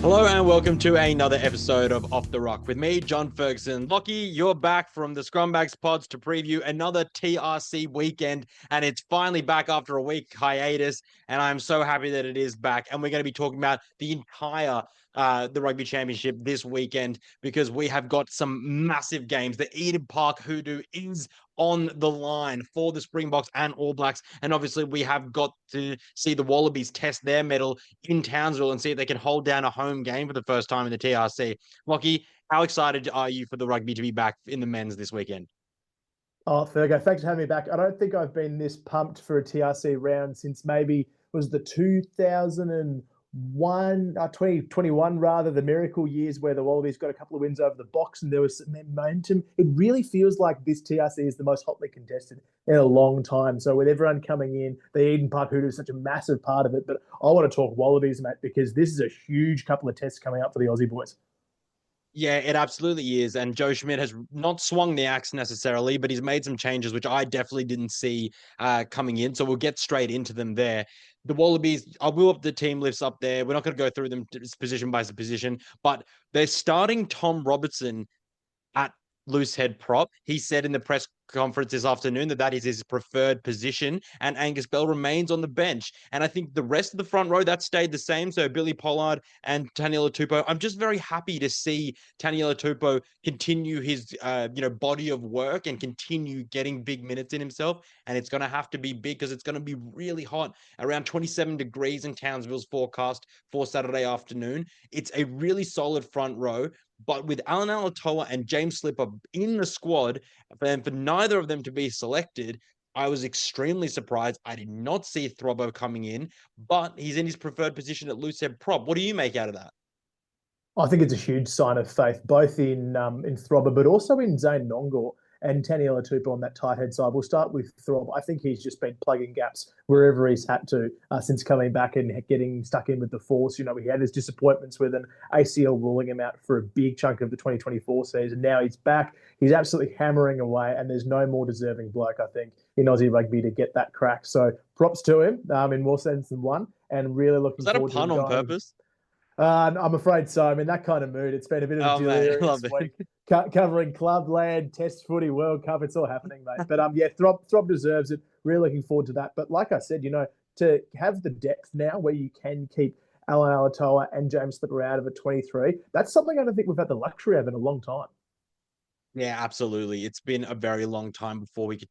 Hello and welcome to another episode of Off the Rock with me, John Ferguson. Lockie, you're back from the Scrumbags pods to preview another TRC weekend, and it's finally back after a week hiatus, and I'm so happy that it is back. And we're going to be talking about the entire the Rugby Championship this weekend because we have got some massive games. The Eden Park Hoodoo is on the line for the Springboks and All Blacks. And obviously, we have got to see the Wallabies test their mettle in Townsville and see if they can hold down a home game for the first time in the TRC. Lockie, how excited are you for the rugby to be back in the men's this weekend? Oh, Fergo, thanks for having me back. I don't think I've been this pumped for a TRC round since maybe was the 2001, 2021 rather, the miracle years where the Wallabies got a couple of wins over the Box and there was some momentum. It really feels like this TRC is the most hotly contested in a long time. So with everyone coming in, the Eden Park Hoodoo is such a massive part of it. But I want to talk Wallabies, mate, because this is a huge couple of tests coming up for the Aussie boys. Yeah, it absolutely is. And Joe Schmidt has not swung the axe necessarily, but he's made some changes, which I definitely didn't see coming in. So we'll get straight into them there. The Wallabies, I will up the team lifts up there. We're not going to go through them position by position, but they're starting Tom Robertson at loose head prop. He said in the press conference this afternoon that is his preferred position, and Angus Bell remains on the bench. And I think the rest of the front row that stayed the same. So Billy Pollard and Taniela Tupou. I'm just very happy to see Taniela Tupou continue his body of work and continue getting big minutes in himself. And it's going to have to be big because it's going to be really hot, around 27 degrees in Townsville's forecast for Saturday afternoon. It's a really solid front row. But with Alan Alatoa and James Slipper in the squad, and for neither of them to be selected, I was extremely surprised. I did not see Throbo coming in, but he's in his preferred position at loose head prop. What do you make out of that? I think it's a huge sign of faith, both in Throbber, but also in Zane Nongor and Taniela Tupou on that tight head side. We'll start with Throb. I think he's just been plugging gaps wherever he's had to since coming back and getting stuck in with the force. You know, he had his disappointments with an ACL ruling him out for a big chunk of the 2024 season. Now he's back. He's absolutely hammering away, and there's no more deserving bloke, I think, in Aussie rugby to get that crack. So props to him in more sense than one, and really Was looking that a forward to pun him on going. purpose? I'm afraid so. I mean, that kind of mood. It's been a bit of a Oh, man, I delirious love it. week, covering Clubland, Test Footy, World Cup. It's all happening, mate. But yeah, Throb deserves it. Really looking forward to that. But like I said, to have the depth now where you can keep Alan Alatoa and James Slipper out of a 23, that's something I don't think we've had the luxury of in a long time. Yeah, absolutely. It's been a very long time before we could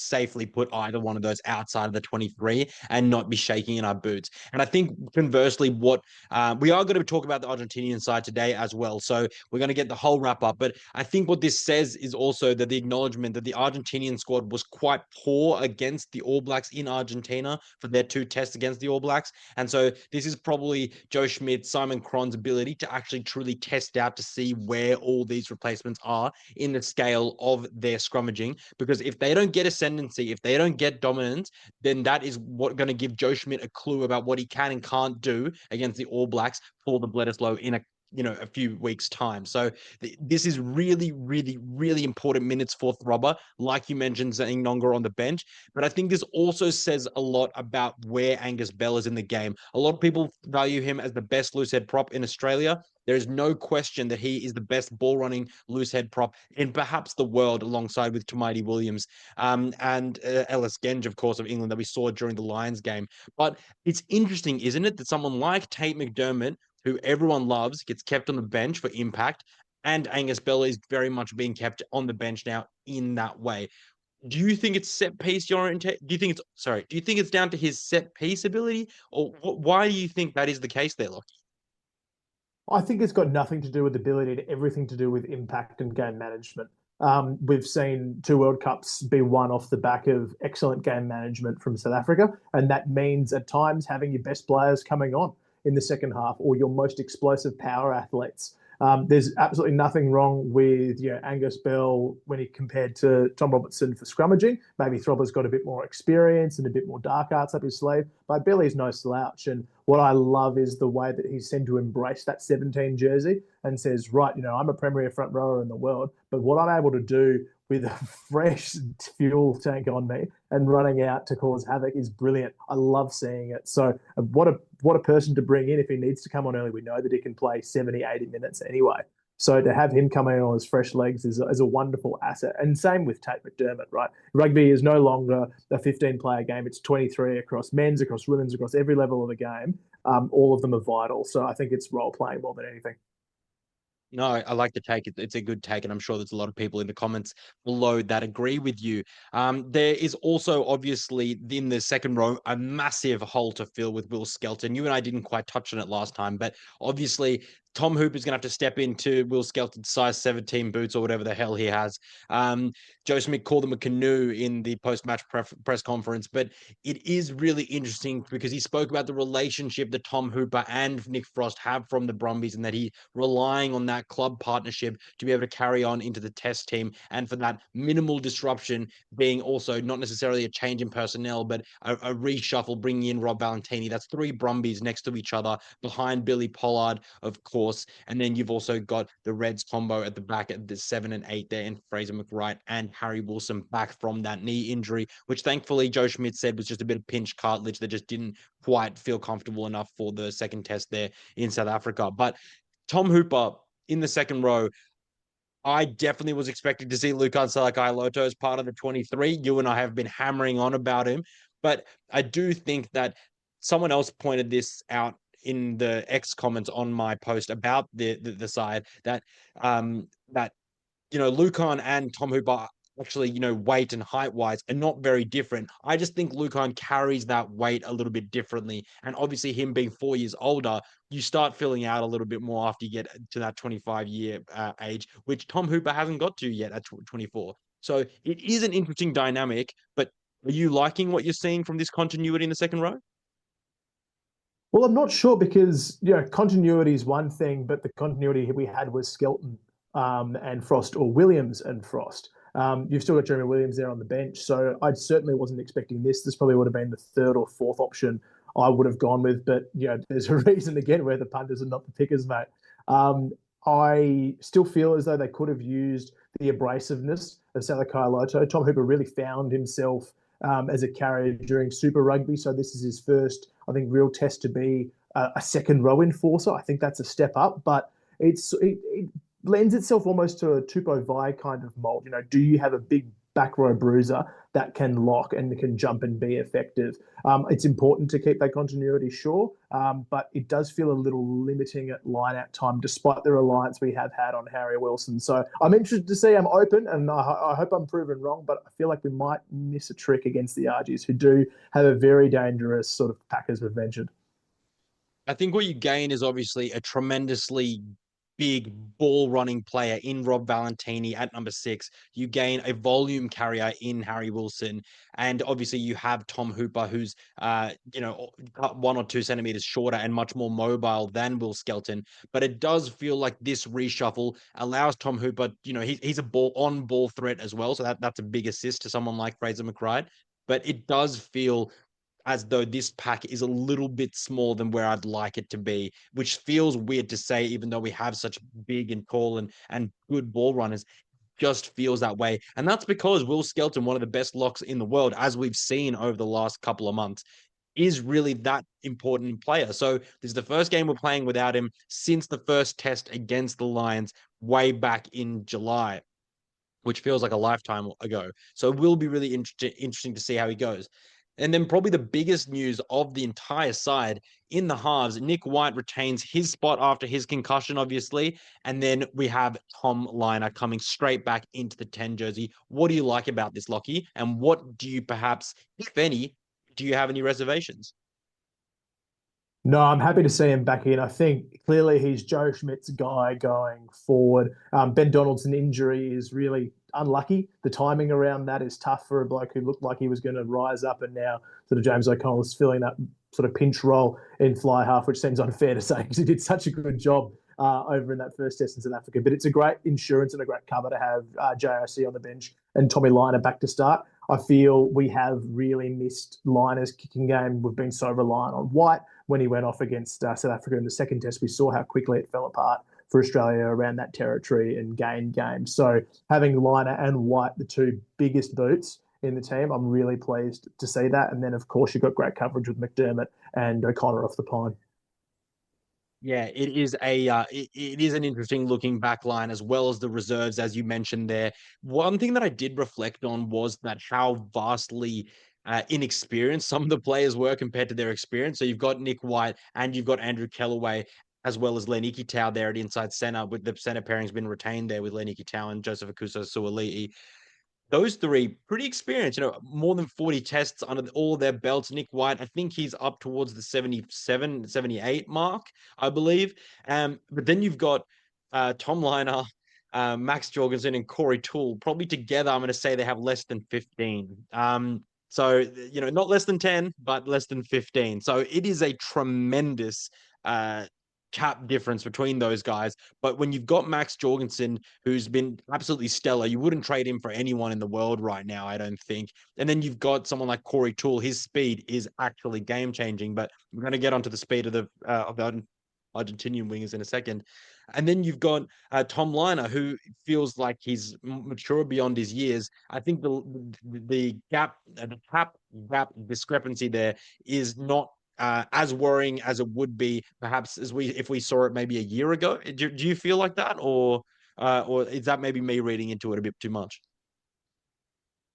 safely put either one of those outside of the 23 and not be shaking in our boots. And I think conversely, what we are going to talk about the Argentinian side today as well. So we're going to get the whole wrap up. But I think what this says is also that the acknowledgement that the Argentinian squad was quite poor against the All Blacks in Argentina for their two tests against the All Blacks. And so this is probably Joe Schmidt, Simon Cron's ability to actually truly test out to see where all these replacements are in the scale of their scrummaging. Because if they don't get ascendancy, if they don't get dominance, then that is what going to give Joe Schmidt a clue about what he can and can't do against the All Blacks for the Bledisloe in a few weeks' time. So this is really, really, really important minutes for Throbber, like you mentioned, Zane Nonga on the bench. But I think this also says a lot about where Angus Bell is in the game. A lot of people value him as the best loose head prop in Australia. There is no question that he is the best ball running loose head prop in perhaps the world, alongside with Tomaidi Williams and Ellis Genge, of course, of England that we saw during the Lions game. But it's interesting, isn't it, that someone like Tate McDermott, who everyone loves, gets kept on the bench for impact, and Angus Bell is very much being kept on the bench now in that way. Do you think it's set piece? Do you think it's sorry? Do you think it's down to his set piece ability, or why do you think that is the case there, Lockie? I think it's got nothing to do with ability to everything to do with impact and game management. We've seen two World Cups be won off the back of excellent game management from South Africa, and that means at times having your best players coming on in the second half or your most explosive power athletes. There's absolutely nothing wrong with Angus Bell when he compared to Tom Robertson for scrummaging. Maybe Throbber's got a bit more experience and a bit more dark arts up his sleeve, but Billy's no slouch. And what I love is the way that he's sent to embrace that 17 jersey and says, right, I'm a premier front rower in the world, but what I'm able to do with a fresh fuel tank on me and running out to cause havoc is brilliant. I love seeing it. So what a person to bring in if he needs to come on early. We know that he can play 70, 80 minutes anyway. So to have him coming on his fresh legs is a wonderful asset. And same with Tate McDermott, right? Rugby is no longer a 15-player game. It's 23 across men's, across women's, across every level of the game. All of them are vital. So I think it's role playing more than anything. No, I like the take. It's a good take, and I'm sure there's a lot of people in the comments below that agree with you. There is also obviously in the second row a massive hole to fill with Will Skelton. You and I didn't quite touch on it last time, but obviously Tom Hooper's going to have to step into Will Skelton's size 17 boots or whatever the hell he has. Joe Smith called them a canoe in the post-match press conference, but it is really interesting because he spoke about the relationship that Tom Hooper and Nick Frost have from the Brumbies and that he relying on that club partnership to be able to carry on into the test team and for that minimal disruption being also not necessarily a change in personnel, but a reshuffle, bringing in Rob Valentini. That's three Brumbies next to each other behind Billy Pollard, of course. And then you've also got the Reds combo at the back at the 7 and 8 there in Fraser McWright and Harry Wilson back from that knee injury, which thankfully Joe Schmidt said was just a bit of pinch cartilage that just didn't quite feel comfortable enough for the second test there in South Africa. But Tom Hooper in the second row, I definitely was expecting to see Lukan Salakaia-Loto as part of the 23. You and I have been hammering on about him, but I do think that someone else pointed this out in the X comments on my post about the side that that Lukan and Tom Hooper actually, weight and height wise are not very different. I just think Lucan carries that weight a little bit differently. And obviously him being 4 years older, you start filling out a little bit more after you get to that 25-year age, which Tom Hooper hasn't got to yet at 24. So it is an interesting dynamic, but are you liking what you're seeing from this continuity in the second row? Well, I'm not sure because continuity is one thing, but the continuity we had was Skelton and Frost, or Williams and Frost. You've still got Jeremy Williams there on the bench, so I certainly wasn't expecting this. This probably would have been the third or fourth option I would have gone with, but there's a reason again where the punters are not the pickers, mate. I still feel as though they could have used the abrasiveness of Salakaia-Loto. Tom Hooper really found himself as a carrier during Super Rugby, so this is his first, I think, real test to be a second row enforcer. I think that's a step up, but it lends itself almost to a Tupou Vai kind of mold. Do you have a big back row bruiser that can lock and can jump and be effective? It's important to keep that continuity, sure, but it does feel a little limiting at line-out time, despite the reliance we have had on Harry Wilson. So I'm interested to see. I'm open, and I hope I'm proven wrong, but I feel like we might miss a trick against the Argies, who do have a very dangerous sort of pack, as we've mentioned. I think what you gain is obviously a tremendously big ball running player in Rob Valentini at number 6. You gain a volume carrier in Harry Wilson. And obviously you have Tom Hooper, who's, 1 or 2 centimeters shorter and much more mobile than Will Skelton. But it does feel like this reshuffle allows Tom Hooper, he's a ball threat as well. So that's a big assist to someone like Fraser McRide. But it does feel as though this pack is a little bit small than where I'd like it to be, which feels weird to say, even though we have such big and tall and good ball runners, just feels that way. And that's because Will Skelton, one of the best locks in the world, as we've seen over the last couple of months, is really that important player. So this is the first game we're playing without him since the first test against the Lions way back in July, which feels like a lifetime ago. So it will be really interesting to see how he goes. And then probably the biggest news of the entire side in the halves, Nick White retains his spot after his concussion, obviously. And then we have Tom Liner coming straight back into the 10 jersey. What do you like about this, Lockie? And what do you perhaps, if any, do you have any reservations? No, I'm happy to see him back in. I think clearly he's Joe Schmidt's guy going forward. Ben Donaldson injury is really unlucky. The timing around that is tough for a bloke who looked like he was going to rise up, and now sort of James O'Connell is filling that sort of pinch role in fly half, which seems unfair to say because he did such a good job over in that first test in South Africa. But it's a great insurance and a great cover to have JRC on the bench and Tommy Liner back to start. I feel we have really missed Liner's kicking game. We've been so reliant on White when he went off against South Africa in the second test. We saw how quickly it fell apart for Australia around that territory and gain games. So having Liner and White, the two biggest boots in the team, I'm really pleased to see that. And then, of course, you've got great coverage with McDermott and O'Connor off the pine. Yeah, it is an interesting looking back line as well as the reserves, as you mentioned there. One thing that I did reflect on was that how vastly inexperienced some of the players were compared to their experience. So you've got Nick White and you've got Andrew Kellaway, as well as Len Ikitau there at inside center, with the center pairings been retained there with Len Ikitau and Joseph Akuso Suali'i. Those three pretty experienced, more than 40 tests under all of their belts. Nick White, I think he's up towards the 77, 78 mark, I believe. But then you've got Tom Liner, Max Jorgensen, and Corey Toole. Probably together, I'm going to say they have less than 15. So, not less than 10, but less than 15. So it is a tremendous cap difference between those guys. But when you've got Max Jorgensen, who's been absolutely stellar, you wouldn't trade him for anyone in the world right now, I don't think. And then you've got someone like Corey Toole. His speed is actually game changing. But we're going to get onto the speed of the Argentinian wingers in a second. And then you've got Tom Liner, who feels like he's mature beyond his years. I think the cap discrepancy there is not as worrying as it would be perhaps if we saw it maybe a year ago. Do you feel like that, or is that maybe me reading into it a bit too much?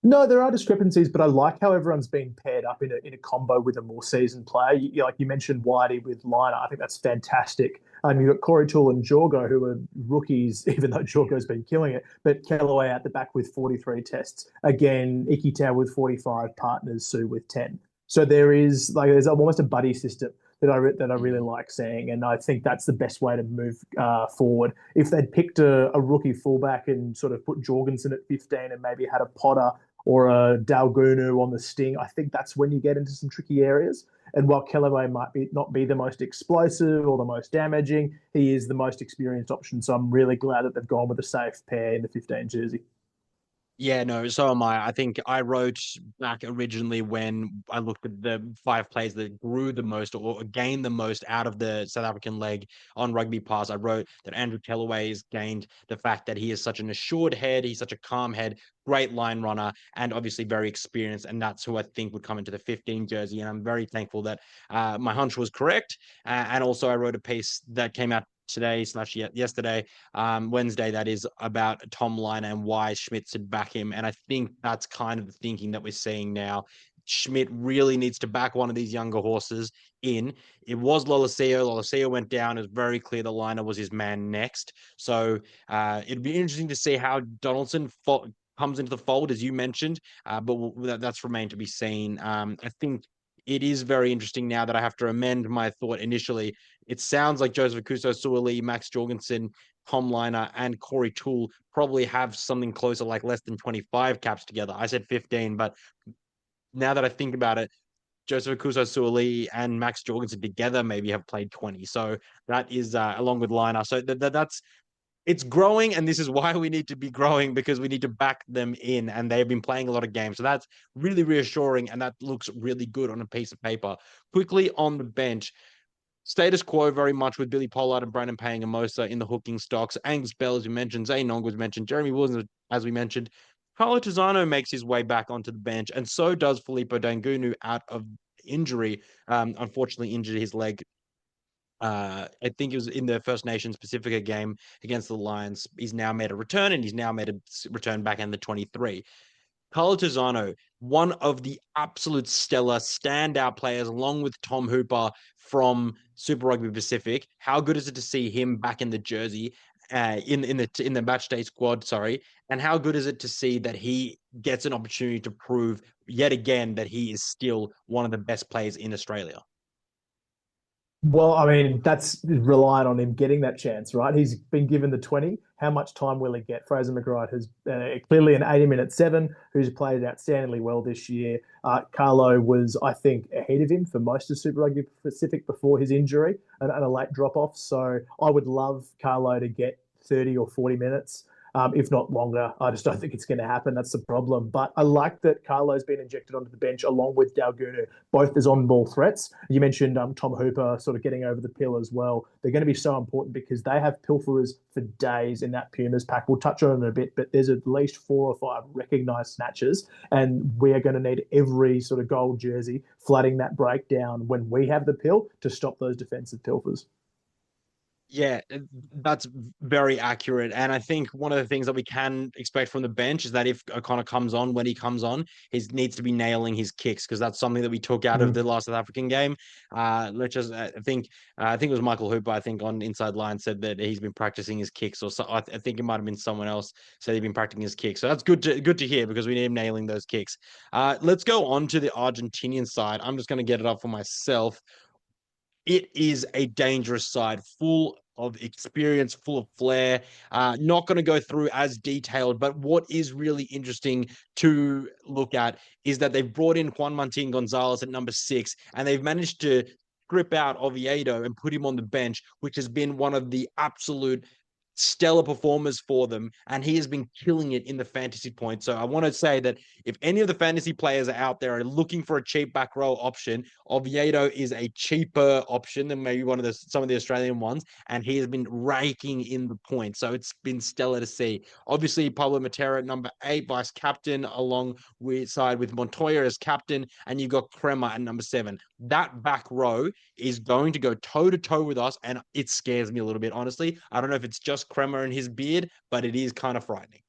No, there are discrepancies, but I like how everyone's being paired up in a combo with a more seasoned player. Like you mentioned, Whitey with Liner. I think that's fantastic. You've got Corey Toole and Jorgo, who are rookies, even though Jorgo's been killing it. But Kellaway out the back with 43 tests. Again, Ikitau with 45, partners Sue with 10. So there's almost a buddy system that I really like seeing, and I think that's the best way to move forward. If they'd picked a rookie fullback and sort of put Jorgensen at 15 and maybe had a Potter or a Dalgunu on the sting, I think that's when you get into some tricky areas. And while Kellaway might not be the most explosive or the most damaging, he is the most experienced option. So I'm really glad that they've gone with a safe pair in the 15 jersey. Yeah, no, so am I. I think I wrote back originally when I looked at the five players that grew the most or gained the most out of the South African leg on Rugby Pass. I wrote that Andrew Kellaway has gained the fact that he is such an assured head, he's such a calm head, great line runner, and obviously very experienced. And that's who I think would come into the 15 jersey. And I'm very thankful that my hunch was correct. And also, I wrote a piece that came out today/yesterday, Wednesday, that is, about Tom Liner and why Schmidt should back him. And I think that's kind of the thinking that we're seeing now. Schmidt really needs to back one of these younger horses in. It was Lolosio. Lolosio went down. It was very clear that Liner was his man next. So it'd be interesting to see how Donaldson comes into the fold, as you mentioned, but that's remained to be seen. I think it is very interesting now that I have to amend my thought initially. It sounds like Joseph Akuso Suali, Max Jorgensen, Tom Liner, and Corey Toole probably have something closer, like less than 25 caps together. I said 15, but now that I think about it, Joseph Akuso Suali and Max Jorgensen together maybe have played 20. So that is along with Liner. So that's it's growing, and this is why we need to be growing, because we need to back them in, and they've been playing a lot of games. So that's really reassuring, and that looks really good on a piece of paper. Quickly on the bench, status quo very much with Billy Pollard and Brandon Payne-Amosa in the hooking stocks. Angus Bell, as you mentioned, Zay Nong was mentioned, Jeremy Williams, as we mentioned. Carlo Tizzano makes his way back onto the bench, and so does Filippo Dangunu out of injury. Unfortunately, injured his leg. I think it was in the First Nations Pacifica game against the Lions. He's now made a return, and he's now made a return back in the 23. Carlo Tizzano, one of the absolute stellar standout players, along with Tom Hooper from Super Rugby Pacific. How good is it to see him back in the jersey, in the match day squad? Sorry, and how good is it to see that he gets an opportunity to prove yet again that he is still one of the best players in Australia? Well, I mean, that's relying on him getting that chance, right? He's been given the 20. How much time will he get? Fraser McGrath has clearly an 80-minute seven who's played outstandingly well this year. Carlo was, I think, ahead of him for most of Super Rugby Pacific before his injury and a late drop off. So I would love Carlo to get 30 or 40 minutes if not longer. I just don't think it's going to happen. That's the problem. But I like that Carlo's been injected onto the bench along with Dalgunu, both as on-ball threats. You mentioned Tom Hooper sort of getting over the pill as well. They're going to be so important because they have pilferers for days in that Pumas pack. We'll touch on it in a bit, but there's at least 4 or 5 recognised snatches, and we are going to need every sort of gold jersey flooding that breakdown when we have the pill to stop those defensive pilfers. Yeah, that's very accurate. And I think one of the things that we can expect from the bench is that if O'Connor comes on, when he comes on, he needs to be nailing his kicks because that's something that we took out of the last South African game. Let's just, I think it was Michael Hooper, I think on Inside Line said that he's been practicing his kicks, or so, I think it might have been someone else said he'd been practicing his kicks. So that's good to hear because we need him nailing those kicks. Let's go on to the Argentinian side. I'm just going to get it up for myself. It is a dangerous side, full of experience, full of flair. Not going to go through as detailed, but what is really interesting to look at is that they've brought in Juan Martin Gonzalez at number 6, and they've managed to strip out Oviedo and put him on the bench, which has been one of the absolute stellar performers for them, and he has been killing it in the fantasy points. So I want to say that if any of the fantasy players are out there are looking for a cheap back row option, Oviedo is a cheaper option than maybe some of the Australian ones, and he has been raking in the points. So it's been stellar to see. Obviously, Pablo Matera at number 8, vice captain, along with Montoya as captain, and you've got Crema at number 7. That back row is going to go toe to toe with us, and it scares me a little bit, honestly. I don't know if it's just Crema and his beard, but it is kind of frightening.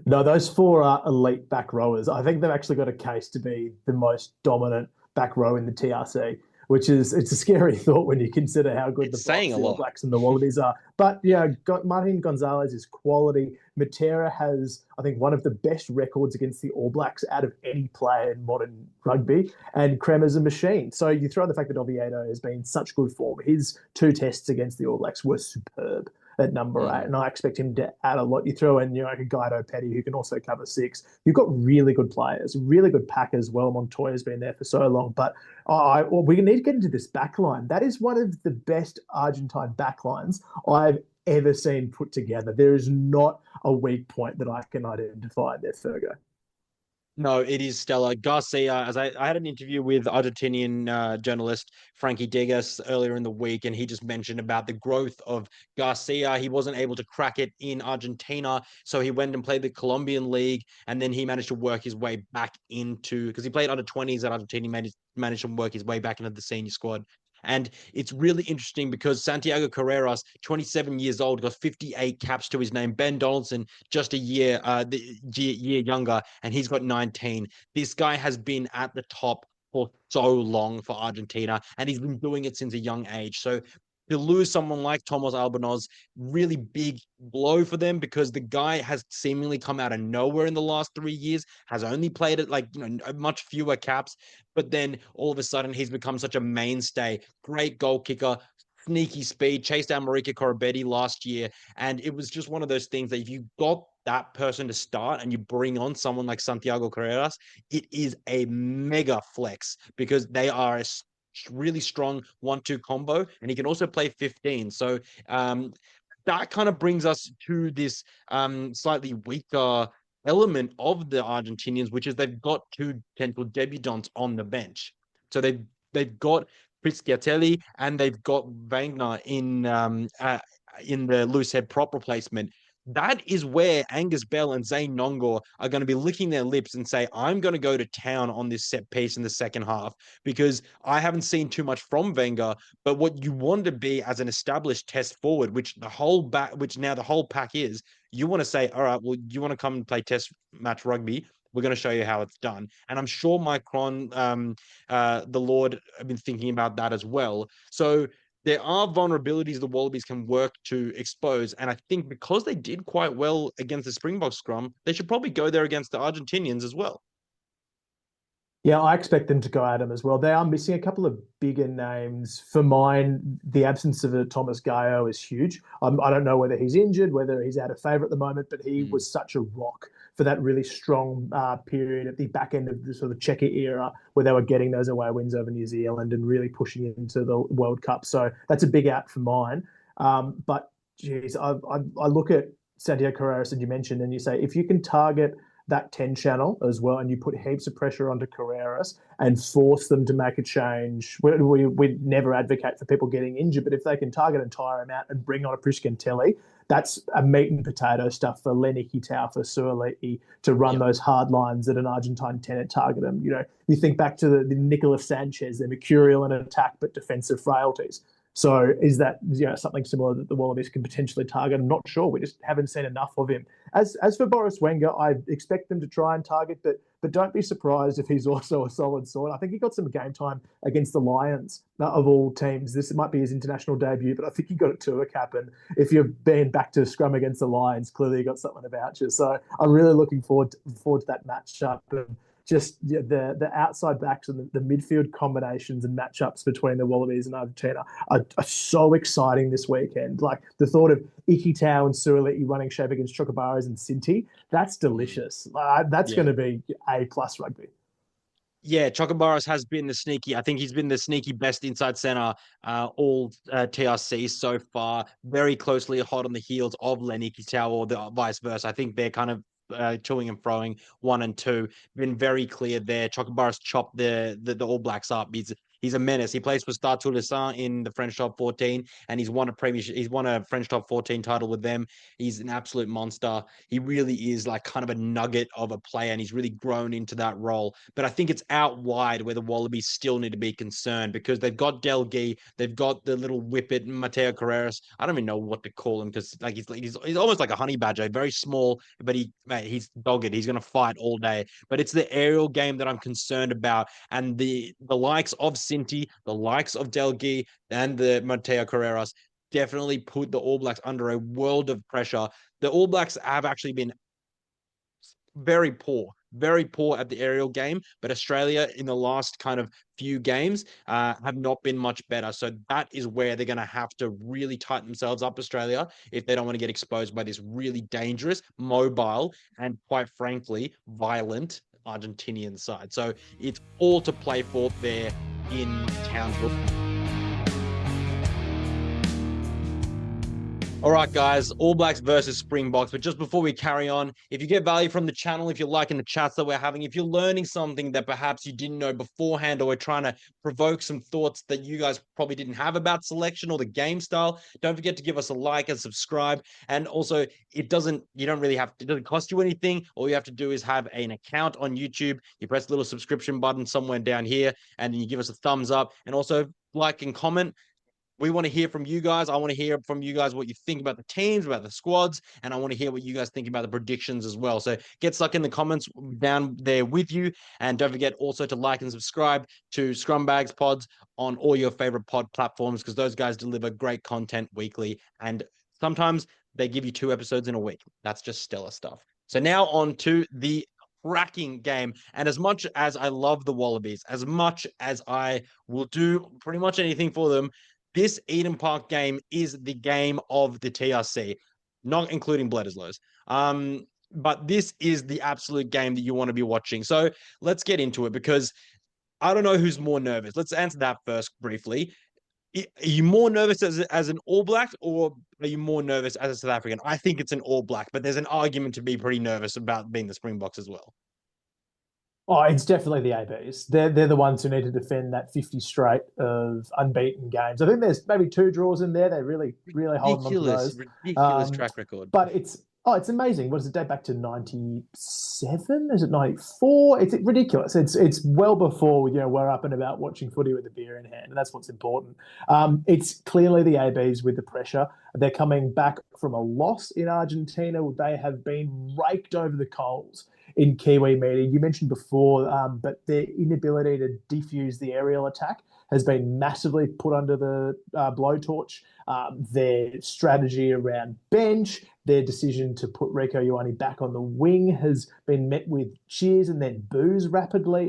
No, those 4 are elite back rowers. I think they've actually got a case to be the most dominant back row in the TRC, which is it's a scary thought when you consider how good It's the Blacks, saying a the All lot. Blacks, and the Wallabies are. But yeah, Martin Gonzalez is quality. Matera has, I think, one of the best records against the All Blacks out of any player in modern rugby, and Crema's a machine. So you throw the fact that Oviedo has been in such good form. His 2 tests against the All Blacks were superb at number 8, and I expect him to add a lot. You throw in, like a Guido Petty who can also cover 6. You've got really good players, really good pack as well. Montoya's been there for so long, but we need to get into this back line. That is one of the best Argentine back lines I've ever seen put together. There is not a weak point that I can identify there, Fergo. No, it is stellar. Garcia, as I had an interview with Argentinian journalist Frankie Degas earlier in the week, and he just mentioned about the growth of Garcia. He wasn't able to crack it in Argentina, so he went and played the Colombian League, and then he managed to work his way back into, because he played under 20s at Argentina, managed to work his way back into the senior squad. And it's really interesting because Santiago Carreras, 27 years old, got 58 caps to his name. Ben Donaldson, just a year, year younger, and he's got 19. This guy has been at the top for so long for Argentina, and he's been doing it since a young age. So to lose someone like Thomas Albanos, really big blow for them because the guy has seemingly come out of nowhere in the last 3 years, has only played at much fewer caps, but then all of a sudden he's become such a mainstay, great goal kicker, sneaky speed, chased down Marika Korobetti last year. And it was just one of those things that if you got that person to start and you bring on someone like Santiago Carreras, it is a mega flex because they are a really strong 1-2 combo, and he can also play 15. So that kind of brings us to this slightly weaker element of the Argentinians, which is they've got 2 potential debutants on the bench. So they've got Pisciatelli and they've got Wagner in the loose head prop replacement. That is where Angus Bell and Zane Nongor are going to be licking their lips and say, I'm going to go to town on this set piece in the second half because I haven't seen too much from Wenger. But what you want to be as an established test forward, which now the whole pack is, you want to say, all right, well, you want to come and play test match rugby. We're going to show you how it's done. And I'm sure Mike Cron, the Lord, have been thinking about that as well. So there are vulnerabilities the Wallabies can work to expose. And I think because they did quite well against the Springboks scrum, they should probably go there against the Argentinians as well. Yeah, I expect them to go at him as well. They are missing a couple of bigger names. For mine, the absence of a Thomas Gaio is huge. I don't know whether he's injured, whether he's out of favour at the moment, but he was such a rock for that really strong period at the back end of the sort of Checker era where they were getting those away wins over New Zealand and really pushing into the World Cup. So that's a big out for mine. But geez, I look at Santiago Carreras that you mentioned, and you say if you can target that 10 channel as well, and you put heaps of pressure onto Carreras and force them to make a change. We never advocate for people getting injured, but if they can target and tire them out and bring on a Prishkin Telly, that's a meat and potato stuff for Leniki Tau, for Suoliti to run those hard lines that an Argentine tenant target them. You know, you think back to the Nicolas Sanchez, they're mercurial in attack but defensive frailties. So is that something similar that the Wallabies can potentially target? I'm not sure. We just haven't seen enough of him. As for Boris Wenger, I expect them to try and target, but don't be surprised if he's also a solid sword. I think he got some game time against the Lions of all teams. This might be his international debut, but I think he got a tour cap. And if you're being back to scrum against the Lions, clearly you got something about you. So I'm really looking forward to that matchup. Just the outside backs and the midfield combinations and matchups between the Wallabies and Argentina are so exciting this weekend. Like the thought of Ikitau and Suoliti running shape against Chocobaras and Sinti, that's delicious. That's going to be A+ rugby. Yeah, Chocobaras has been the sneaky. I think he's been the sneaky best inside center all TRC so far. Very closely hot on the heels of Lenny Kitau or the vice versa. I think they're kind of toing and froing 1 and 2. Been very clear there. Chocobaras chopped the All Blacks up. He's a menace. He plays for Stade Toulousain in the French Top 14, and he's won a premiership. He's won a French Top 14 title with them. He's an absolute monster. He really is like kind of a nugget of a player, and he's really grown into that role. But I think it's out wide where the Wallabies still need to be concerned, because they've got Delgi, they've got the little whippet Mateo Carreras. I don't even know what to call him, because like he's almost like a honey badger, very small, but he's dogged. He's going to fight all day. But it's the aerial game that I'm concerned about, and the likes of Sinti, the likes of Delgi, and the Mateo Carreras definitely put the All Blacks under a world of pressure. The All Blacks have actually been very poor at the aerial game, but Australia in the last kind of few games have not been much better. So that is where they're going to have to really tighten themselves up, Australia, if they don't want to get exposed by this really dangerous, mobile, and quite frankly, violent Argentinian side. So it's all to play for there in Townsville. All right, guys, All Blacks versus Springboks. But just before we carry on, if you get value from the channel, if you're liking the chats that we're having, if you're learning something that perhaps you didn't know beforehand, or we're trying to provoke some thoughts that you guys probably didn't have about selection or the game style, don't forget to give us a like and subscribe. And also, it doesn't cost you anything. All you have to do is have an account on YouTube. You press the little subscription button somewhere down here, and then you give us a thumbs up, and also like and comment. We want to hear from you guys. I want to hear from you guys what you think about the teams, about the squads, and I want to hear what you guys think about the predictions as well. So get stuck in the comments down there with you. And don't forget also to like and subscribe to Scrumbags Pods on all your favorite pod platforms, because those guys deliver great content weekly. And sometimes they give you 2 episodes in a week. That's just stellar stuff. So now on to the cracking game. And as much as I love the Wallabies, as much as I will do pretty much anything for them, this Eden Park game is the game of the TRC, not including Bledisloe's. But this is the absolute game that you want to be watching. So let's get into it, because I don't know who's more nervous. Let's answer that first briefly. Are you more nervous as an All Black, or are you more nervous as a South African? I think it's an All Black, but there's an argument to be pretty nervous about being the Springboks as well. Oh, it's definitely the ABs. They're the ones who need to defend that 50 straight of unbeaten games. I think there's maybe 2 draws in there. They really hold on to those. Ridiculous track record. But it's amazing. What does it date back to? 97? Is it 94? It's ridiculous. It's well before we're up and about watching footy with a beer in hand, and that's what's important. It's clearly the ABs with the pressure. They're coming back from a loss in Argentina. They have been raked over the coals in Kiwi media. You mentioned before, but their inability to defuse the aerial attack has been massively put under the blowtorch. Their strategy around bench, their decision to put Rieko Ioane back on the wing has been met with cheers and then boos rapidly.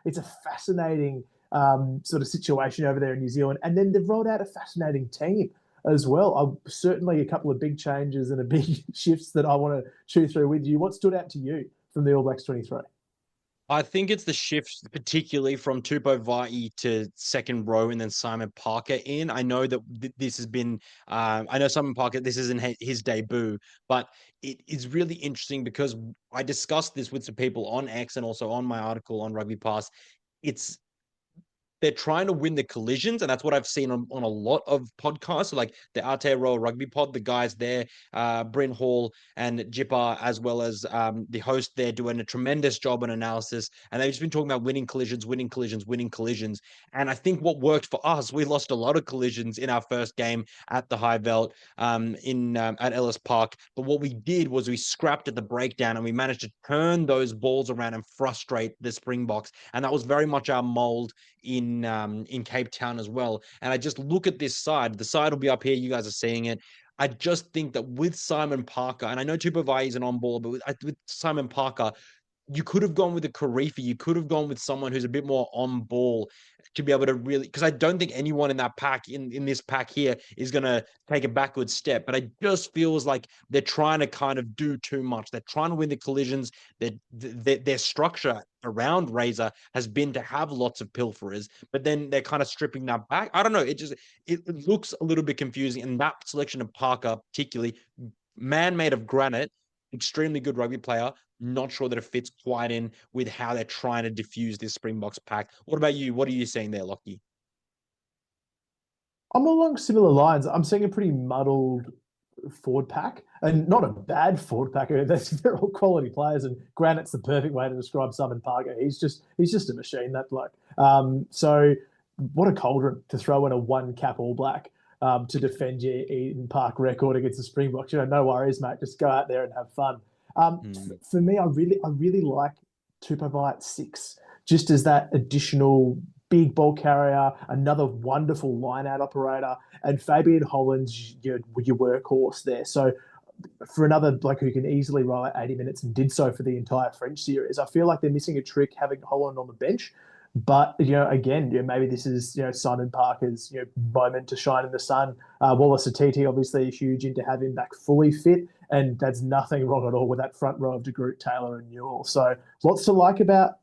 It's a fascinating sort of situation over there in New Zealand. And then they've rolled out a fascinating team as well. Certainly a couple of big changes and a big shifts that I want to chew through with you. What stood out to you from the All Blacks 23? I think it's the shift, particularly from Tupou Vaa'i to second row and then Simon Parker in. I know that this has been, I know Simon Parker, this isn't his debut, but it is really interesting because I discussed this with some people on X and also on my article on Rugby Pass. It's they're trying to win the collisions, and that's what I've seen on a lot of podcasts, so like the Aotearoa Rugby Pod. The guys there, Bryn Hall and Jipper, as well as the host there, doing a tremendous job on analysis, and they've just been talking about winning collisions, winning collisions, winning collisions. And I think what worked for us, we lost a lot of collisions in our first game at the High Veld, in at Ellis Park. But what we did was we scrapped at the breakdown, and we managed to turn those balls around and frustrate the Springboks, and that was very much our mold in Cape Town as well. And I just look at this side. The side will be up here. You guys are seeing it. I just think that with Simon Parker, and I know Tupou isn't on board, but with Simon Parker, you could have gone with a Karifi. You could have gone with someone who's a bit more on ball to be able to really, because I don't think anyone in that pack, in this pack here, is going to take a backward step. But it just feels like they're trying to kind of do too much. They're trying to win the collisions. Their structure around Razor has been to have lots of pilferers, but then they're kind of stripping that back. I don't know. It looks a little bit confusing. And that selection of Parker, particularly, man made of granite, extremely good rugby player. Not sure that it fits quite in with how they're trying to diffuse this Springboks pack. What about you? What are you seeing there, Lockie? I'm along similar lines. I'm seeing a pretty muddled forward pack, and not a bad forward pack. They're all quality players, and Granite's the perfect way to describe Simon Parker. He's just a machine, that bloke. So what a cauldron to throw in a one cap All Black to defend your Eden Park record against the Springboks. No worries, mate. Just go out there and have fun. For me, I really like Tupou at 6, just as that additional big ball carrier, another wonderful line-out operator, and Fabian Holland's your workhorse there. So for another bloke who can easily roll out 80 minutes and did so for the entire French series, I feel like they're missing a trick having Holland on the bench. But again, maybe this is Simon Parker's moment to shine in the sun. Wallace Atiti obviously huge into having back fully fit, and that's nothing wrong at all with that front row of De Groot, Taylor, and Newell. So lots to like about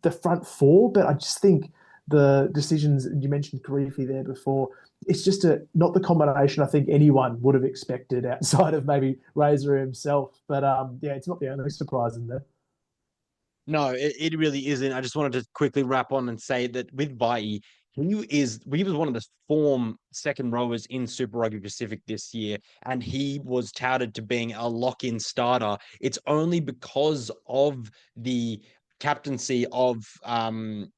the front four, but I just think the decisions, you mentioned Karifi there before, it's just not the combination I think anyone would have expected outside of maybe Razor himself. But yeah, it's not the only surprise in there. No, it really isn't. I just wanted to quickly wrap on and say that with Vaa'i, he was one of the form second rowers in Super Rugby Pacific this year, and he was touted to being a lock-in starter. It's only because of the captaincy of the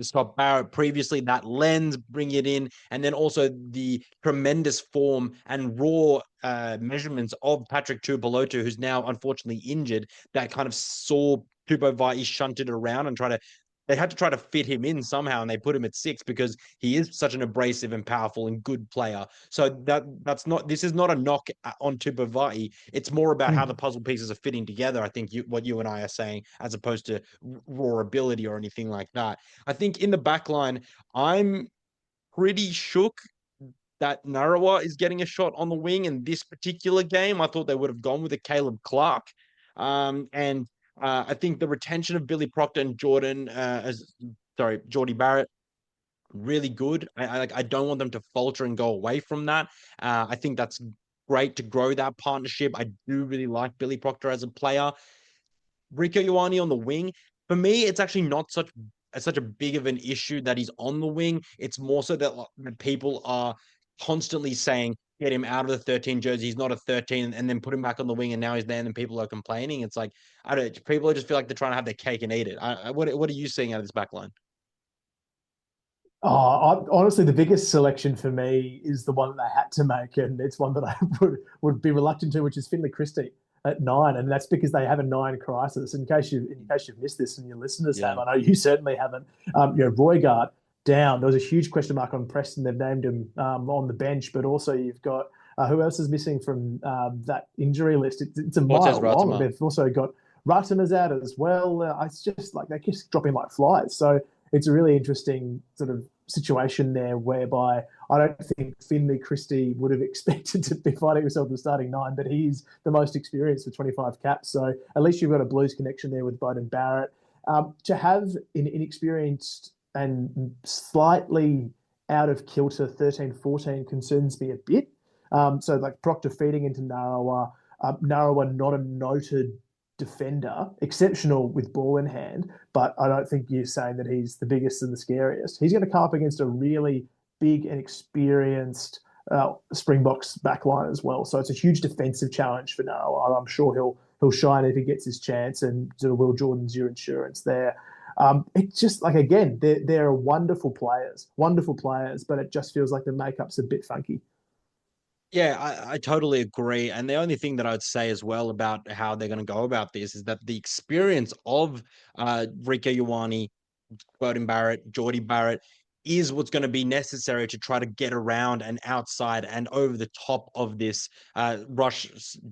Scott Barrett previously, that lens, bring it in, and then also the tremendous form and raw measurements of Patrick Tuipulotu, who's now unfortunately injured, that kind of saw Tupou Vaa'i shunted around and they had to try to fit him in somehow, and they put him at 6 because he is such an abrasive and powerful and good player. So this is not a knock on Tupou Vaa'i. It's more about how the puzzle pieces are fitting together. I think what you and I are saying, as opposed to raw ability or anything like that. I think in the back line, I'm pretty shook that Narawa is getting a shot on the wing in this particular game. I thought they would have gone with a Caleb Clark. And I think the retention of Billy Proctor and Geordie Barrett, really good. I don't want them to falter and go away from that. I think that's great to grow that partnership. I do really like Billy Proctor as a player. Rico Ioane on the wing. For me, it's actually not such a big of an issue that he's on the wing. It's more so that people are constantly saying, get him out of the 13 jersey. He's not a 13, and then put him back on the wing, and now he's there, and then people are complaining. It's like, I don't. People just feel like they're trying to have their cake and eat it. What are you seeing out of this back line? Honestly, the biggest selection for me is the one that they had to make, and it's one that I would be reluctant to, which is Finley Christie at 9, and that's because they have a 9 crisis. In case you've missed this and your listeners have, I know you certainly haven't. Roygaard down. There was a huge question mark on Preston. They've named him on the bench, but also you've got who else is missing from that injury list? It's a mile long. They've also got Ratima's out as well. It's just like they're just dropping like flies. So it's a really interesting sort of situation there whereby I don't think Finley Christie would have expected to be fighting himself the starting nine, but he's the most experienced with 25 caps. So at least you've got a Blues connection there with Beauden Barrett. To have an inexperienced and slightly out of kilter 13-14 concerns me a bit. So like Proctor feeding into Narawa, Narawa not a noted defender, exceptional with ball in hand, but I don't think you're saying that he's the biggest and the scariest. He's going to come up against a really big and experienced Springboks backline as well. So it's a huge defensive challenge for Narawa. I'm sure he'll shine if he gets his chance, and sort of Will Jordan's your insurance there. It's just like, again, they're wonderful players, but it just feels like the makeup's a bit funky. Yeah, I totally agree. And the only thing that I'd say as well about how they're going to go about this is that the experience of Rieko Ioane, Beauden Barrett, Geordie Barrett is what's going to be necessary to try to get around and outside and over the top of this rush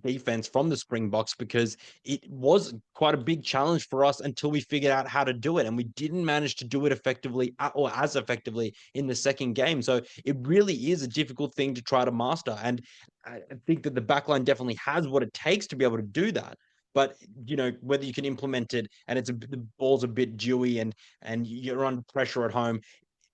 defense from the Springboks, because it was quite a big challenge for us until we figured out how to do it. And we didn't manage to do it effectively or as effectively in the second game. So it really is a difficult thing to try to master. And I think that the backline definitely has what it takes to be able to do that. But whether you can implement it, and the ball's a bit dewy, and you're under pressure at home,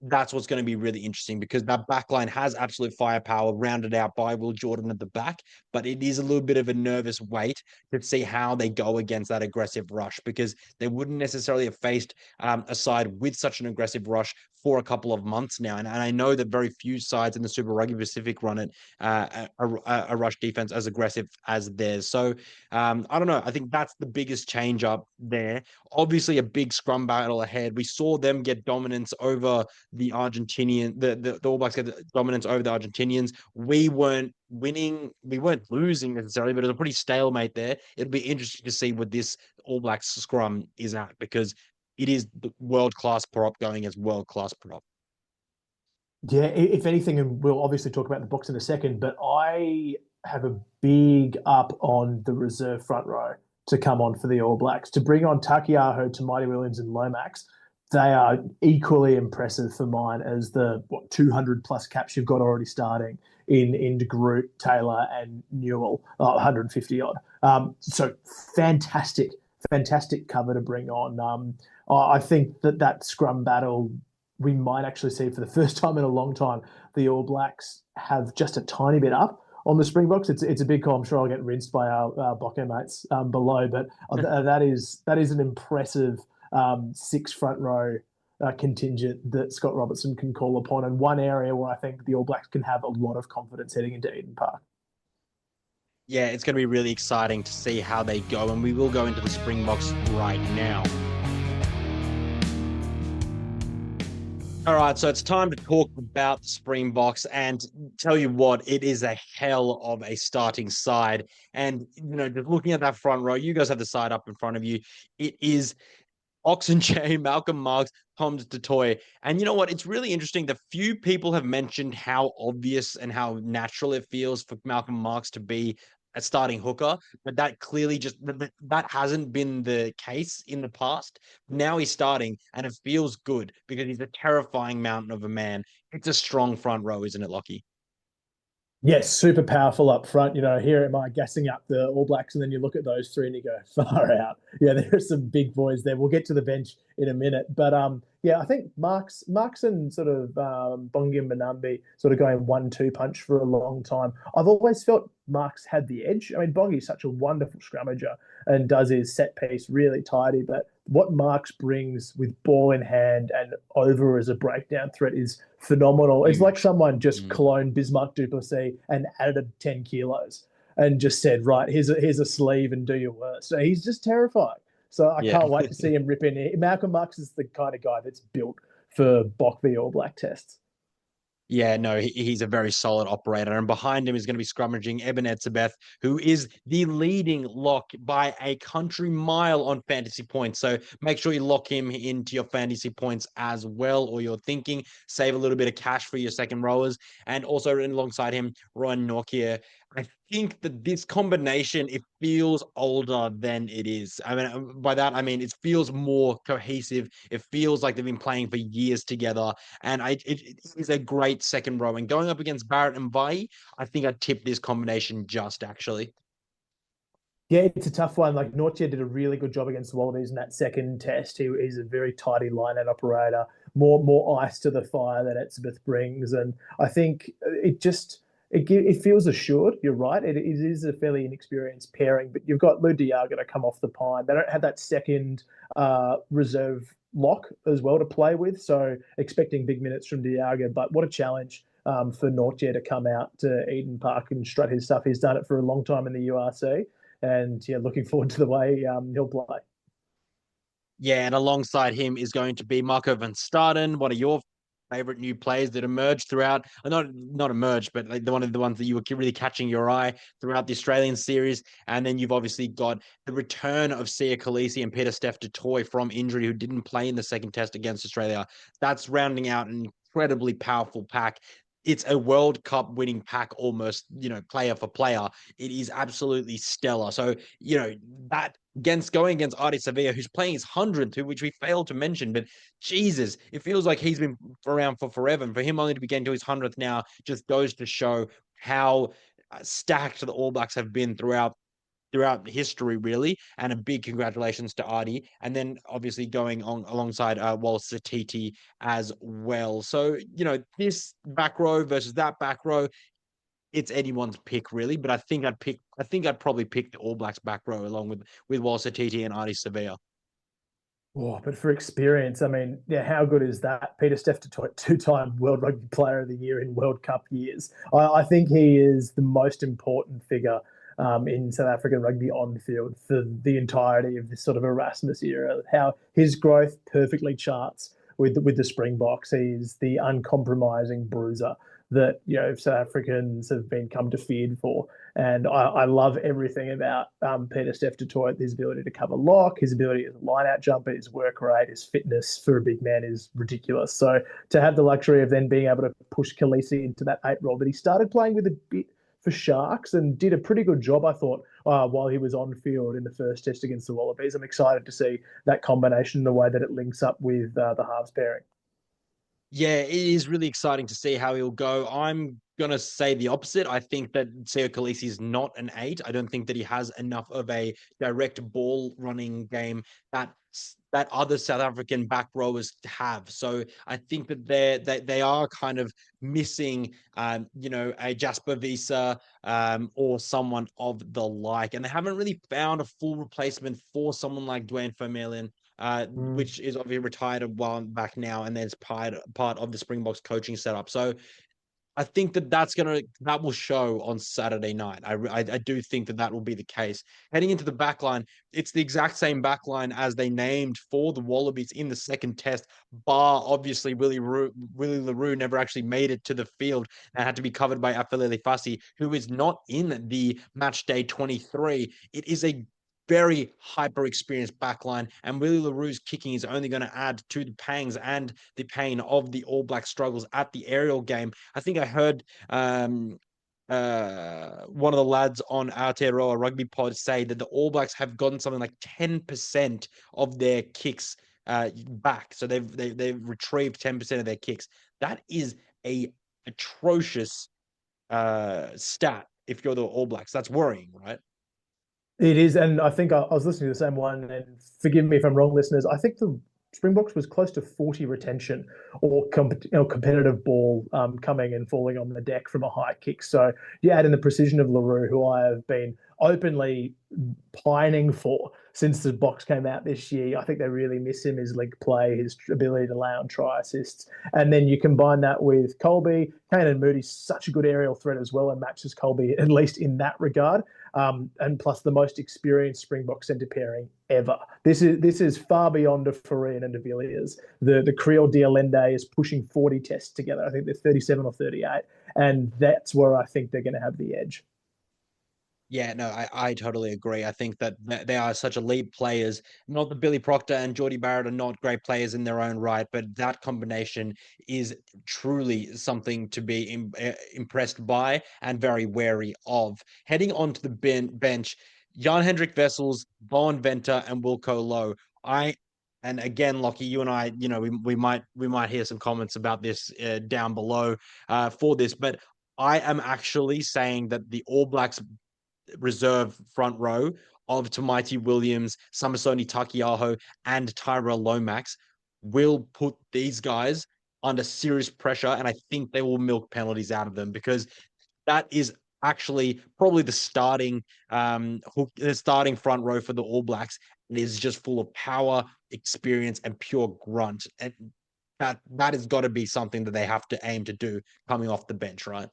that's what's going to be really interesting, because that backline has absolute firepower, rounded out by Will Jordan at the back. But it is a little bit of a nervous wait to see how they go against that aggressive rush, because they wouldn't necessarily have faced a side with such an aggressive rush for a couple of months now. And I know that very few sides in the Super Rugby Pacific run it a rush defense as aggressive as theirs. So I don't know. I think that's the biggest change up there. Obviously, a big scrum battle ahead. We saw them get dominance over the Argentinian, the All Blacks get dominance over the Argentinians. We weren't winning, we weren't losing necessarily, but it was a pretty stalemate there. It'll be interesting to see what this All Blacks scrum is at, because it is the world-class prop going as world-class prop. Yeah, if anything, and we'll obviously talk about the box in a second, but I have a big up on the reserve front row to come on for the All Blacks. To bring on Takiaho, Tamati Williams, and Lomax, they are equally impressive for mine as the 200 plus caps you've got already starting in De Groot, Taylor, and Newell, 150 odd. So fantastic cover to bring on. I think that scrum battle, we might actually see for the first time in a long time the All Blacks have just a tiny bit up on the Springboks. It's a big call. I'm sure I'll get rinsed by our Bocco mates below, but that is an impressive six front row contingent that Scott Robertson can call upon, and one area where I think the All Blacks can have a lot of confidence heading into Eden Park. Yeah, it's going to be really exciting to see how they go, and we will go into the Springboks right now. All right, so it's time to talk about the Springboks, and tell you what, it is a hell of a starting side. And, just looking at that front row, you guys have the side up in front of you. It is Oxenjay, Malcolm Marx, Tom Detoy. And you know what? It's really interesting that few people have mentioned how obvious and how natural it feels for Malcolm Marx to be a starting hooker, but that clearly that hasn't been the case in the past. Now he's starting, and it feels good because he's a terrifying mountain of a man. It's a strong front row, isn't it, Lockie? Yes, super powerful up front. Here am I gassing up the All Blacks, and then you look at those three and you go, far out. Yeah, there are some big boys there. We'll get to the bench in a minute. But yeah, I think Marx and sort of Bongi and Manambi sort of going 1-2 punch for a long time. I've always felt Marx had the edge. I mean, Bongi's such a wonderful scrummager and does his set piece really tidy, but what Marx brings with ball in hand and over as a breakdown threat is phenomenal. It's like someone just cloned Bismarck Duplessis and added 10 kilos and just said, right, here's a sleeve and do your worst. So he's just terrifying. So I can't wait to see him rip in. Malcolm Marx is the kind of guy that's built for Bok v All Black tests. Yeah, no, he's a very solid operator. And behind him is going to be scrummaging Eben Etzebeth, who is the leading lock by a country mile on fantasy points. So make sure you lock him into your fantasy points as well, or you're thinking, save a little bit of cash for your second rowers. And also alongside him, Ryan Norkier. I think that this combination, it feels older than it is. I mean, by that, I mean, it feels more cohesive. It feels like they've been playing for years together. And it is a great second row. And going up against Barrett and Vai, I think I'd tip this combination just actually. Yeah, it's a tough one. Like Nortje did a really good job against the Wallabies in that second test. He's a very tidy line-out operator, more ice to the fire that Etzebeth brings, and I think it feels assured. You're right. It is a fairly inexperienced pairing, but you've got Lou Diaga to come off the pine. They don't have that second reserve lock as well to play with, so expecting big minutes from Diaga. But what a challenge for Nortje to come out to Eden Park and strut his stuff. He's done it for a long time in the URC. And yeah, looking forward to the way he'll play. Yeah, and alongside him is going to be Marco van Staden, one of your favorite new players that emerged throughout, not emerged, but like one of the ones that you were really catching your eye throughout the Australian series. And then you've obviously got the return of Sia Khaleesi and Peter-Steph du Toit from injury, who didn't play in the second test against Australia. That's rounding out an incredibly powerful pack. It's a World Cup winning pack almost, player for player. It is absolutely stellar. So, that going against Adi Sevilla, who's playing his 100th, which we failed to mention, but Jesus, it feels like he's been around for forever. And for him only to be getting to his 100th now just goes to show how stacked the All Blacks have been throughout history, really. And a big congratulations to Artie. And then obviously going on alongside Wallace Satiti as well. So, this back row versus that back row, it's anyone's pick, really. But I think I'd probably pick the All Blacks back row along with Wallace Satiti and Artie Sevilla. Oh, but for experience, I mean, yeah, how good is that? Peter-Steph du Toit, two-time World Rugby Player of the Year in World Cup years. I think he is the most important figure in South African rugby on field for the entirety of this sort of Erasmus era. How his growth perfectly charts with the Springboks. He's the uncompromising bruiser that South Africans have been come to feared for. And I love everything about Peter-Steph du Toit, his ability to cover lock, his ability as a line-out jumper, his work rate, his fitness for a big man is ridiculous. So to have the luxury of then being able to push Khaleesi into that 8 role that he started playing with a bit for Sharks and did a pretty good job, I thought, while he was on field in the first test against the Wallabies. I'm excited to see that combination, the way that it links up with the halves pairing. Yeah, it is really exciting to see how he'll go. I'm gonna say the opposite. I think that Seo Khaleesi is not an 8. I don't think that he has enough of a direct ball running game that other South African back rowers have. So I think that they are kind of missing, a Jasper Visa or someone of the like, and they haven't really found a full replacement for someone like Dwayne Vermeulen, which is obviously retired a while back now, and there's part of the Springboks coaching setup. So I think that will show on Saturday night. I do think that will be the case. Heading into the back line, it's the exact same back line as they named for the Wallabies in the second test, bar obviously Willie LaRue never actually made it to the field and had to be covered by Afilele Fassi, who is not in the match day 23. It is a very hyper experienced backline, and Willie LaRue's kicking is only going to add to the pangs and the pain of the All Black struggles at the aerial game. I think I heard one of the lads on Aotearoa Rugby Pod say that the All Blacks have gotten something like 10% of their kicks back. So they've retrieved 10% of their kicks. That is a atrocious stat if you're the All Blacks. That's worrying, right? It is, and I think I was listening to the same one, and forgive me if I'm wrong, listeners. I think the Springboks was close to 40 retention or competitive ball coming and falling on the deck from a high kick. So you add in the precision of LaRue, who I have been openly pining for since the box came out this year. I think they really miss him, his leg play, his ability to lay on try assists. And then you combine that with Colby. Kanan Moody's such a good aerial threat as well and matches Colby, at least in that regard. And plus the most experienced Springbok centre pairing ever. This is far beyond a Farian and de Villiers. The Creole Dialende is pushing 40 tests together. I think they're 37 or 38. And that's where I think they're going to have the edge. Yeah, no, I totally agree. I think that they are such elite players. Not that Billy Proctor and Geordie Barrett are not great players in their own right, but that combination is truly something to be impressed by and very wary of. Heading onto the bench, Jan Hendrik Vessels, Bowen Venter, and Wilco Low. And again, Lockie, you and I, we might hear some comments about this down below for this, but I am actually saying that the All Blacks reserve front row of Tamaiti Williams, Samasoni Takiaho, and Tyrell Lomax will put these guys under serious pressure. And I think they will milk penalties out of them because that is actually probably the starting front row for the All Blacks. It is just full of power, experience, and pure grunt. And that has got to be something that they have to aim to do coming off the bench, right?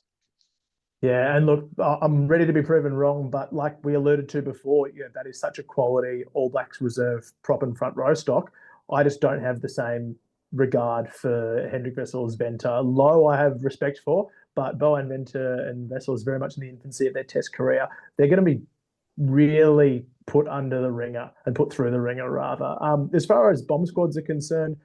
Yeah, and look, I'm ready to be proven wrong, but like we alluded to before, that is such a quality All Blacks reserve prop and front row stock. I just don't have the same regard for Hendrik Wessels, Venter. Low, I have respect for, but Bowen Venter and Vessels very much in the infancy of their Test career. They're going to be really put under the ringer and put through the ringer rather. As far as bomb squads are concerned,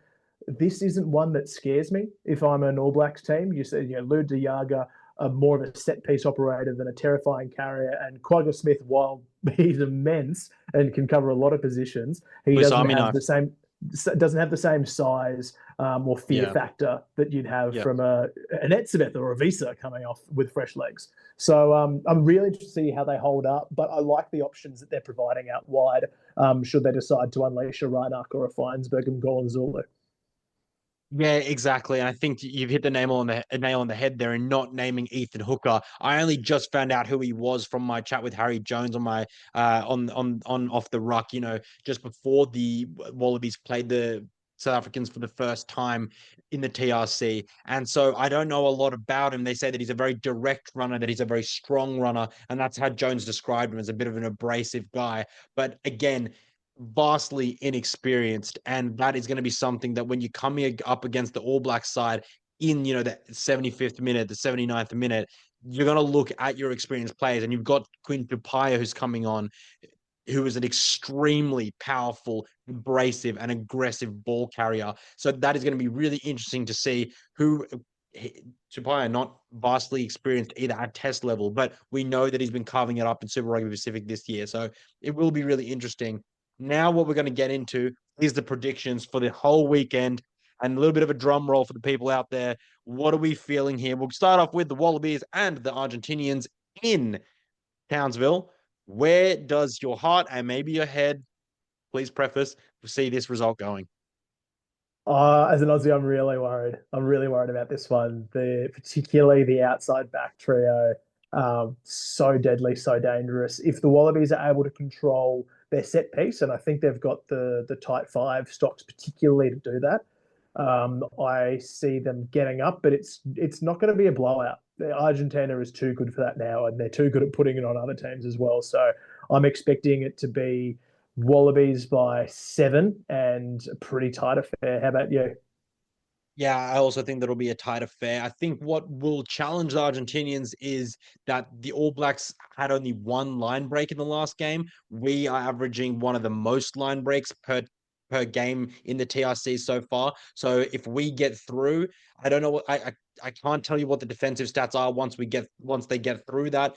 this isn't one that scares me. If I'm an All Blacks team, you said Lou De Jager, more of a set piece operator than a terrifying carrier, and Quagga Smith, while he's immense and can cover a lot of positions, he Swiss doesn't Army have knife. the same size or fear Yeah. factor that you'd have Yeah. from an Etzebeth or a Visa coming off with fresh legs. So I'm really interested to see how they hold up, but I like the options that they're providing out wide. Should they decide to unleash a Reinach or a Feinsberg and Zulu. Yeah, exactly. And I think you've hit the nail on the head there in not naming Ethan Hooker. I only just found out who he was from my chat with Harry Jones on my on off the ruck, just before the Wallabies played the South Africans for the first time in the TRC. And so I don't know a lot about him. They say that he's a very direct runner, that he's a very strong runner, and that's how Jones described him, as a bit of an abrasive guy. But again, vastly inexperienced, and that is going to be something that when you're coming up against the All Black side in the 75th minute, the 79th minute, you're going to look at your experienced players, and you've got Quinn Tupaia who's coming on, who is an extremely powerful, abrasive, and aggressive ball carrier. So that is going to be really interesting to see who. Tupaia, not vastly experienced either at test level, but we know that he's been carving it up in Super Rugby Pacific this year. So it will be really interesting. Now, what we're going to get into is the predictions for the whole weekend, and a little bit of a drum roll for the people out there. What are we feeling here? We'll start off with the Wallabies and the Argentinians in Townsville. Where does your heart and maybe your head, please preface, see this result going? As an Aussie, I'm really worried. I'm really worried about this one. Particularly the outside back trio, so deadly, so dangerous. If the Wallabies are able to control their set piece, and I think they've got the tight five stocks particularly to do that, I see them getting up, but it's not going to be a blowout. Argentina is too good for that now, and they're too good at putting it on other teams as well. So I'm expecting it to be Wallabies by 7 and a pretty tight affair. How about you? Yeah, I also think that'll be a tight affair. I think what will challenge the Argentinians is that the All Blacks had only one line break in the last game. We are averaging one of the most line breaks per game in the TRC so far. So if we get through, I don't know what I can't tell you what the defensive stats are once they get through that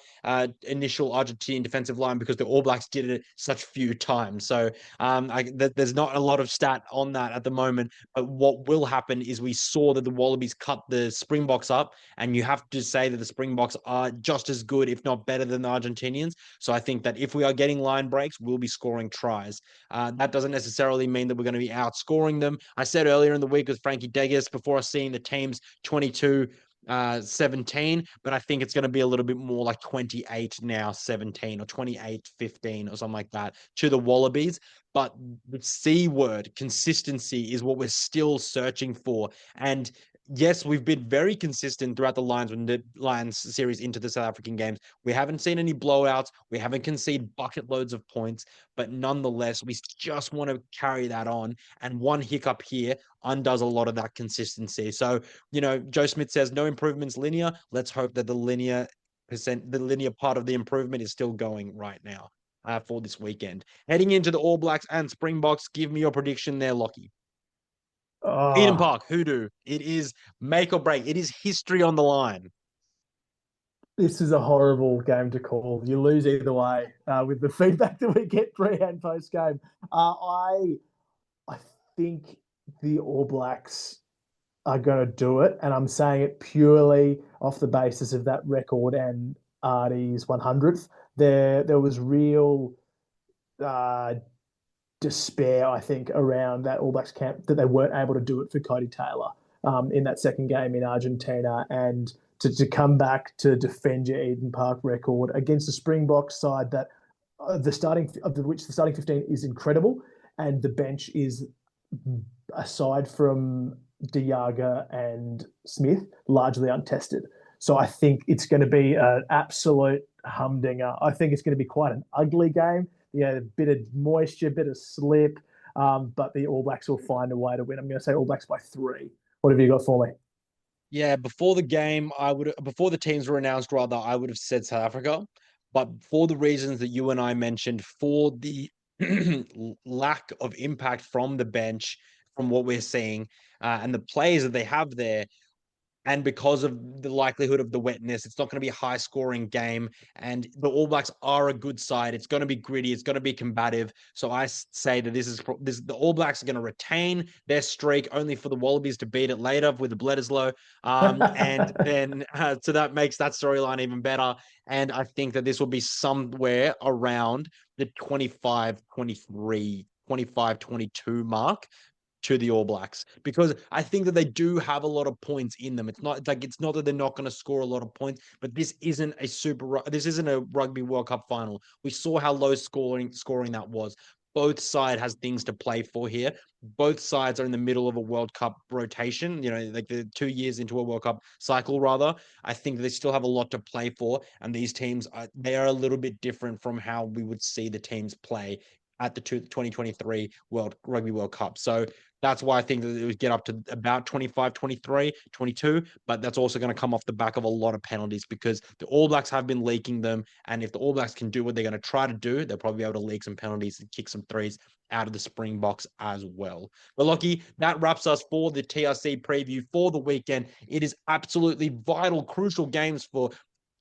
initial Argentinian defensive line, because the All Blacks did it such few times. So there's not a lot of stat on that at the moment. But what will happen is we saw that the Wallabies cut the Springboks up, and you have to say that the Springboks are just as good, if not better, than the Argentinians. So I think that if we are getting line breaks, we'll be scoring tries. That doesn't necessarily mean that we're going to be outscoring them. I said earlier in the week with Frankie Degas, before seeing the teams 22-17, but I think it's going to be a little bit more like 28-17 or 28-15 or something like that to the Wallabies. But the C word, consistency, is what we're still searching for. And yes, we've been very consistent throughout the Lions series into the South African games. We haven't seen any blowouts. We haven't conceded bucket loads of points, but nonetheless, we just want to carry that on. And one hiccup here undoes a lot of that consistency. So, Joe Smith says no improvements linear. Let's hope that the linear the linear part of the improvement is still going right now for this weekend. Heading into the All Blacks and Springboks, give me your prediction there, Lockie. Eden Oh, Park, hoodoo. It is make or break. It is history on the line. this is a horrible game to call. You lose either way with the feedback that we get pre and post game. I think the All Blacks are going to do it, and I'm saying it purely off the basis of that record and Artie's 100th. There was real uh, despair, I think, around that All Blacks camp that they weren't able to do it for Cody Taylor in that second game in Argentina, and to come back to defend your Eden Park record against the Springboks side that the starting of which the starting 15 is incredible, and the bench is, aside from Diaga and Smith, largely untested. So I think it's going to be an absolute humdinger. I think it's going to be quite an ugly game. Yeah, a bit of moisture, a bit of slip, but the All Blacks will find a way to win. I'm going to say All Blacks by 3. What have you got for me? Yeah, before the game, before the teams were announced, rather, I would have said South Africa. But for the reasons that you and I mentioned, for the lack of impact from the bench, from what we're seeing, and the players that they have there, and because of the likelihood of the wetness, it's not going to be a high scoring game. And the All Blacks are a good side. It's going to be gritty. It's going to be combative. So I say that the All Blacks are going to retain their streak, only for the Wallabies to beat it later with the Bledisloe. And then so that makes that storyline even better. And I think that this will be somewhere around the 25-23, 25-22 mark to the All Blacks, because I think that they do have a lot of points in them. It's not that they're not going to score a lot of points, but this isn't a Rugby World Cup final. We saw how low scoring that was. Both side has things to play for here. Both sides are in the middle of a World Cup rotation, like the 2 years into a World Cup cycle, rather. I think they still have a lot to play for. And these teams, they are a little bit different from how we would see the teams play at the 2023 Rugby World Cup. So that's why I think that it would get up to about 25, 23, 22. But that's also going to come off the back of a lot of penalties, because the All Blacks have been leaking them. And if the All Blacks can do what they're going to try to do, they'll probably be able to leak some penalties and kick some threes out of the Springboks as well. But Lockie, that wraps us for the TRC preview for the weekend. It is absolutely vital, crucial games for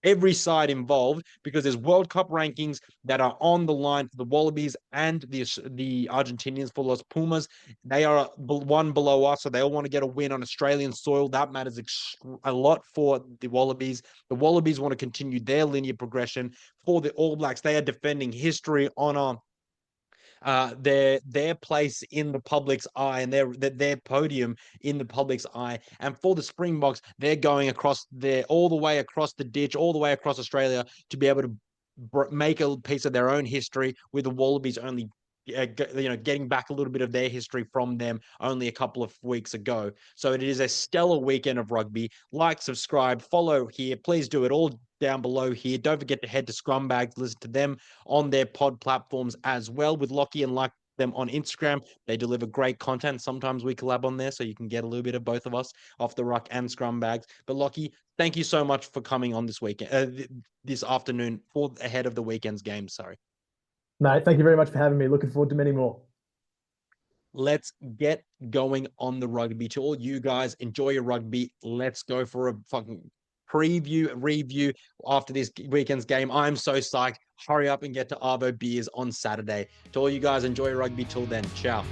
every side involved, because there's World Cup rankings that are on the line for the Wallabies and the Argentinians for Los Pumas. They are one below us, so they all want to get a win on Australian soil. That matters a lot for the Wallabies. The Wallabies want to continue their linear progression. For the All Blacks, they are defending history, honor, their place in the public's eye, and their podium in the public's eye. And for the Springboks, they're going all the way across the ditch, all the way across Australia, to be able to make a piece of their own history, with the Wallabies only getting back a little bit of their history from them only a couple of weeks ago. So it is a stellar weekend of rugby. Like, subscribe, follow here. Please do it all down below here. Don't forget to head to Scrumbags, listen to them on their pod platforms as well, with Lockie, and like them on Instagram. They deliver great content. Sometimes we collab on there, so you can get a little bit of both of us, Off the Ruck and Scrumbags. But Lockie, thank you so much for coming on this weekend, this afternoon, for ahead of the weekend's game. Sorry. Mate, thank you very much for having me. Looking forward to many more. Let's get going on the rugby. To all you guys, enjoy your rugby. Let's go for a fucking review after this weekend's game. I'm so psyched. Hurry up and get to Arvo Beers on Saturday. To all you guys, enjoy your rugby. Till then, ciao.